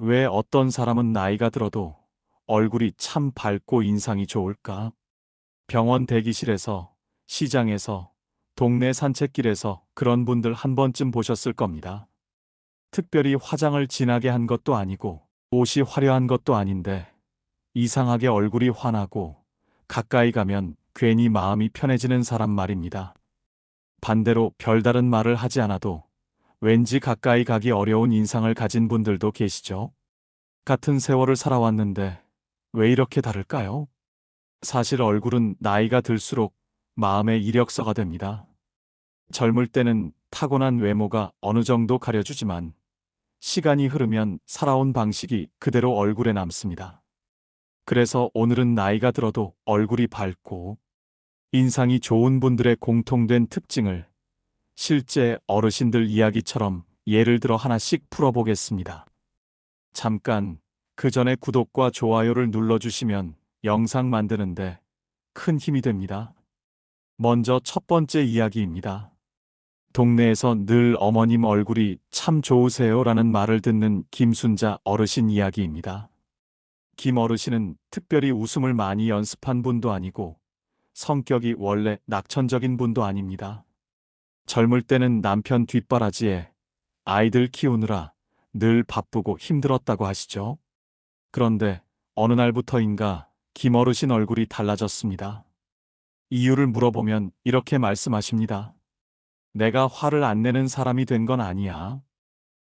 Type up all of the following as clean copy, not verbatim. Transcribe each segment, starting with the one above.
왜 어떤 사람은 나이가 들어도 얼굴이 참 밝고 인상이 좋을까? 병원 대기실에서, 시장에서, 동네 산책길에서 그런 분들 한 번쯤 보셨을 겁니다. 특별히 화장을 진하게 한 것도 아니고, 옷이 화려한 것도 아닌데, 이상하게 얼굴이 환하고, 가까이 가면 괜히 마음이 편해지는 사람 말입니다. 반대로 별다른 말을 하지 않아도 왠지 가까이 가기 어려운 인상을 가진 분들도 계시죠? 같은 세월을 살아왔는데 왜 이렇게 다를까요? 사실 얼굴은 나이가 들수록 마음의 이력서가 됩니다. 젊을 때는 타고난 외모가 어느 정도 가려주지만 시간이 흐르면 살아온 방식이 그대로 얼굴에 남습니다. 그래서 오늘은 나이가 들어도 얼굴이 밝고 인상이 좋은 분들의 공통된 특징을 실제 어르신들 이야기처럼 예를 들어 하나씩 풀어보겠습니다. 잠깐 그 전에 구독과 좋아요를 눌러주시면 영상 만드는데 큰 힘이 됩니다. 먼저 첫 번째 이야기입니다. 동네에서 늘 어머님 얼굴이 참 좋으세요 라는 말을 듣는 김순자 어르신 이야기입니다. 김 어르신은 특별히 웃음을 많이 연습한 분도 아니고 성격이 원래 낙천적인 분도 아닙니다. 젊을 때는 남편 뒷바라지에 아이들 키우느라 늘 바쁘고 힘들었다고 하시죠. 그런데 어느 날부터인가 김 어르신 얼굴이 달라졌습니다. 이유를 물어보면 이렇게 말씀하십니다. 내가 화를 안 내는 사람이 된 건 아니야.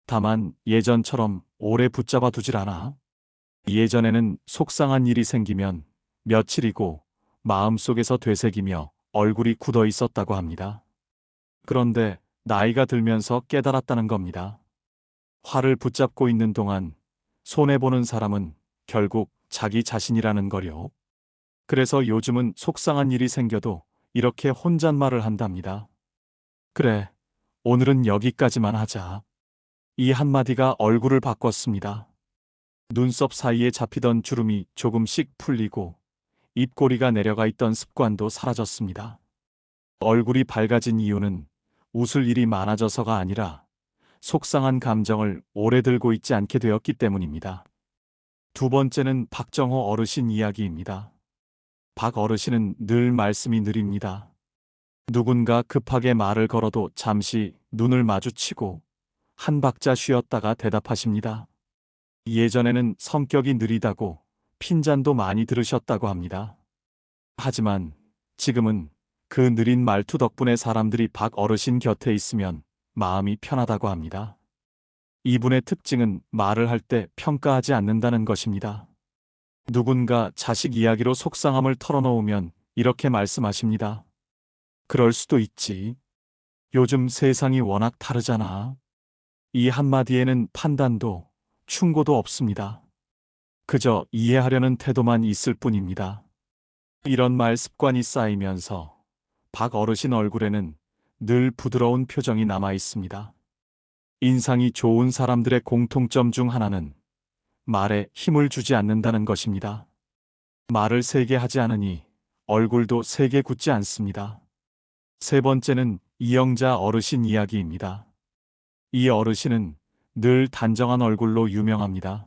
다만 예전처럼 오래 붙잡아 두질 않아. 예전에는 속상한 일이 생기면 며칠이고 마음속에서 되새기며 얼굴이 굳어 있었다고 합니다. 그런데 나이가 들면서 깨달았다는 겁니다. 화를 붙잡고 있는 동안 손해보는 사람은 결국 자기 자신이라는 거요. 그래서 요즘은 속상한 일이 생겨도 이렇게 혼잣말을 한답니다. 그래, 오늘은 여기까지만 하자. 이 한마디가 얼굴을 바꿨습니다. 눈썹 사이에 잡히던 주름이 조금씩 풀리고 입꼬리가 내려가 있던 습관도 사라졌습니다. 얼굴이 밝아진 이유는 웃을 일이 많아져서가 아니라 속상한 감정을 오래 들고 있지 않게 되었기 때문입니다. 두 번째는 박정호 어르신 이야기입니다. 박 어르신은 늘 말씀이 느립니다. 누군가 급하게 말을 걸어도 잠시 눈을 마주치고 한 박자 쉬었다가 대답하십니다. 예전에는 성격이 느리다고 핀잔도 많이 들으셨다고 합니다. 하지만 지금은 그 느린 말투 덕분에 사람들이 박 어르신 곁에 있으면 마음이 편하다고 합니다. 이분의 특징은 말을 할 때 평가하지 않는다는 것입니다. 누군가 자식 이야기로 속상함을 털어놓으면 이렇게 말씀하십니다. 그럴 수도 있지. 요즘 세상이 워낙 다르잖아. 이 한마디에는 판단도 충고도 없습니다. 그저 이해하려는 태도만 있을 뿐입니다. 이런 말 습관이 쌓이면서 박 어르신 얼굴에는 늘 부드러운 표정이 남아 있습니다. 인상이 좋은 사람들의 공통점 중 하나는 말에 힘을 주지 않는다는 것입니다. 말을 세게 하지 않으니 얼굴도 세게 굳지 않습니다. 세 번째는 이영자 어르신 이야기입니다. 이 어르신은 늘 단정한 얼굴로 유명합니다.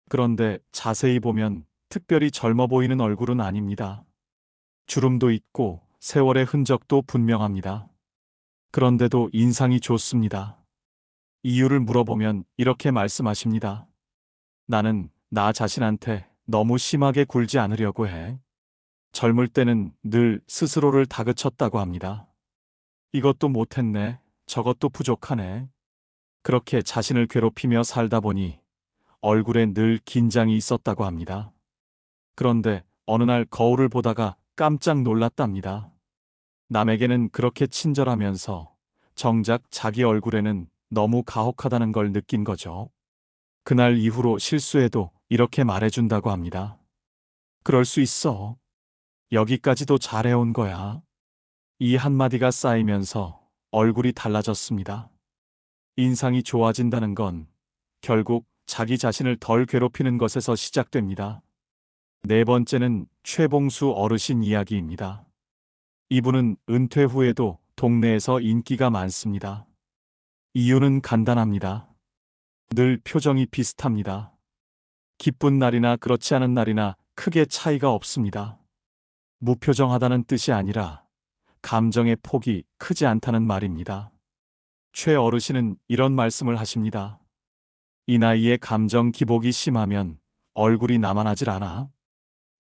그런데 자세히 보면 특별히 젊어 보이는 얼굴은 아닙니다. 주름도 있고 세월의 흔적도 분명합니다. 그런데도 인상이 좋습니다. 이유를 물어보면 이렇게 말씀하십니다. 나는 나 자신한테 너무 심하게 굴지 않으려고 해. 젊을 때는 늘 스스로를 다그쳤다고 합니다. 이것도 못했네. 저것도 부족하네. 그렇게 자신을 괴롭히며 살다 보니 얼굴에 늘 긴장이 있었다고 합니다. 그런데 어느 날 거울을 보다가 깜짝 놀랐답니다. 남에게는 그렇게 친절하면서 정작 자기 얼굴에는 너무 가혹하다는 걸 느낀 거죠. 그날 이후로 실수해도 이렇게 말해준다고 합니다. 그럴 수 있어. 여기까지도 잘해온 거야. 이 한마디가 쌓이면서 얼굴이 달라졌습니다. 인상이 좋아진다는 건 결국 자기 자신을 덜 괴롭히는 것에서 시작됩니다. 네 번째는 최봉수 어르신 이야기입니다. 이분은 은퇴 후에도 동네에서 인기가 많습니다. 이유는 간단합니다. 늘 표정이 비슷합니다. 기쁜 날이나 그렇지 않은 날이나 크게 차이가 없습니다. 무표정하다는 뜻이 아니라 감정의 폭이 크지 않다는 말입니다. 최 어르신은 이런 말씀을 하십니다. 이 나이에 감정 기복이 심하면 얼굴이 남아나질 않아.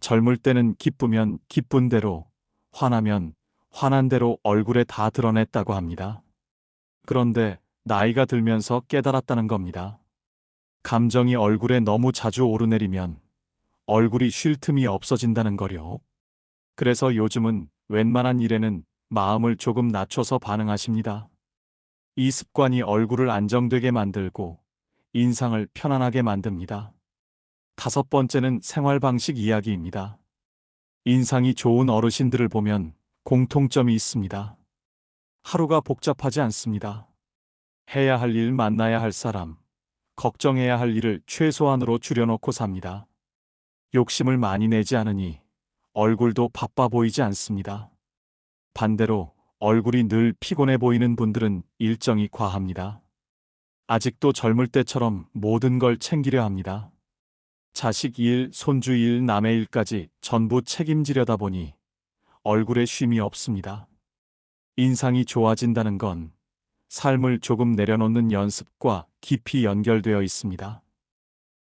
젊을 때는 기쁘면 기쁜 대로, 화나면 화난 대로 얼굴에 다 드러냈다고 합니다. 그런데 나이가 들면서 깨달았다는 겁니다. 감정이 얼굴에 너무 자주 오르내리면 얼굴이 쉴 틈이 없어진다는 거요. 그래서 요즘은 웬만한 일에는 마음을 조금 낮춰서 반응하십니다. 이 습관이 얼굴을 안정되게 만들고 인상을 편안하게 만듭니다. 다섯 번째는 생활 방식 이야기입니다. 인상이 좋은 어르신들을 보면 공통점이 있습니다. 하루가 복잡하지 않습니다. 해야 할 일, 만나야 할 사람, 걱정해야 할 일을 최소한으로 줄여놓고 삽니다. 욕심을 많이 내지 않으니 얼굴도 바빠 보이지 않습니다. 반대로 얼굴이 늘 피곤해 보이는 분들은 일정이 과합니다. 아직도 젊을 때처럼 모든 걸 챙기려 합니다. 자식 일, 손주 일, 남의 일까지 전부 책임지려다 보니 얼굴에 쉼이 없습니다. 인상이 좋아진다는 건 삶을 조금 내려놓는 연습과 깊이 연결되어 있습니다.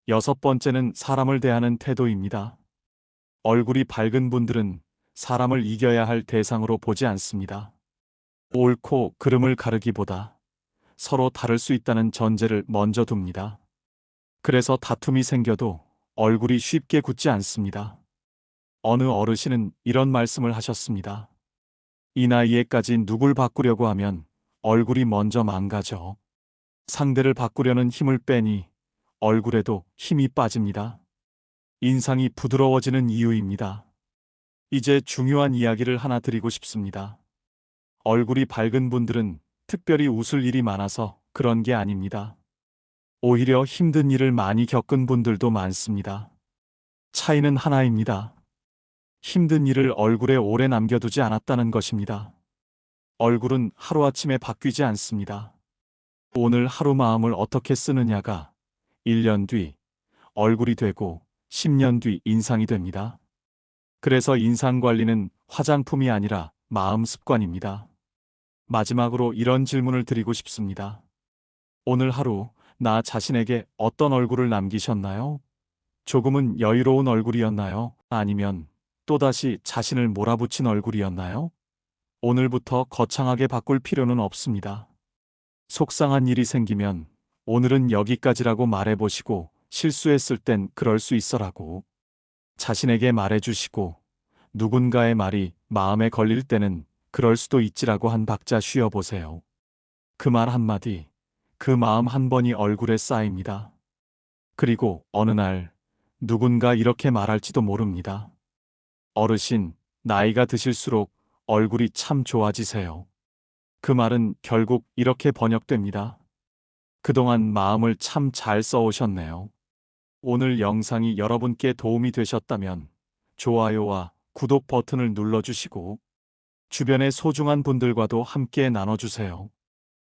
여섯 번째는 사람을 대하는 태도입니다. 얼굴이 밝은 분들은 사람을 이겨야 할 대상으로 보지 않습니다. 옳고 그름을 가르기보다 서로 다를 수 있다는 전제를 먼저 둡니다. 그래서 다툼이 생겨도 얼굴이 쉽게 굳지 않습니다. 어느 어르신은 이런 말씀을 하셨습니다. 이 나이에까지 누굴 바꾸려고 하면 얼굴이 먼저 망가져. 상대를 바꾸려는 힘을 빼니 얼굴에도 힘이 빠집니다. 인상이 부드러워지는 이유입니다. 이제 중요한 이야기를 하나 드리고 싶습니다. 얼굴이 밝은 분들은 특별히 웃을 일이 많아서 그런 게 아닙니다. 오히려 힘든 일을 많이 겪은 분들도 많습니다. 차이는 하나입니다. 힘든 일을 얼굴에 오래 남겨두지 않았다는 것입니다. 얼굴은 하루아침에 바뀌지 않습니다. 오늘 하루 마음을 어떻게 쓰느냐가 1년 뒤 얼굴이 되고 10년 뒤 인상이 됩니다. 그래서 인상 관리는 화장품이 아니라 마음 습관입니다. 마지막으로 이런 질문을 드리고 싶습니다. 오늘 하루 나 자신에게 어떤 얼굴을 남기셨나요? 조금은 여유로운 얼굴이었나요? 아니면 또다시 자신을 몰아붙인 얼굴이었나요? 오늘부터 거창하게 바꿀 필요는 없습니다. 속상한 일이 생기면 오늘은 여기까지라고 말해보시고 실수했을 땐 그럴 수 있어라고 자신에게 말해주시고 누군가의 말이 마음에 걸릴 때는 그럴 수도 있지라고 한 박자 쉬어보세요. 그 말 한마디, 그 마음 한 번이 얼굴에 쌓입니다. 그리고 어느 날 누군가 이렇게 말할지도 모릅니다. 어르신, 나이가 드실수록 얼굴이 참 좋아지세요. 그 말은 결국 이렇게 번역됩니다. 그동안 마음을 참 잘 써오셨네요. 오늘 영상이 여러분께 도움이 되셨다면 좋아요와 구독 버튼을 눌러주시고 주변의 소중한 분들과도 함께 나눠주세요.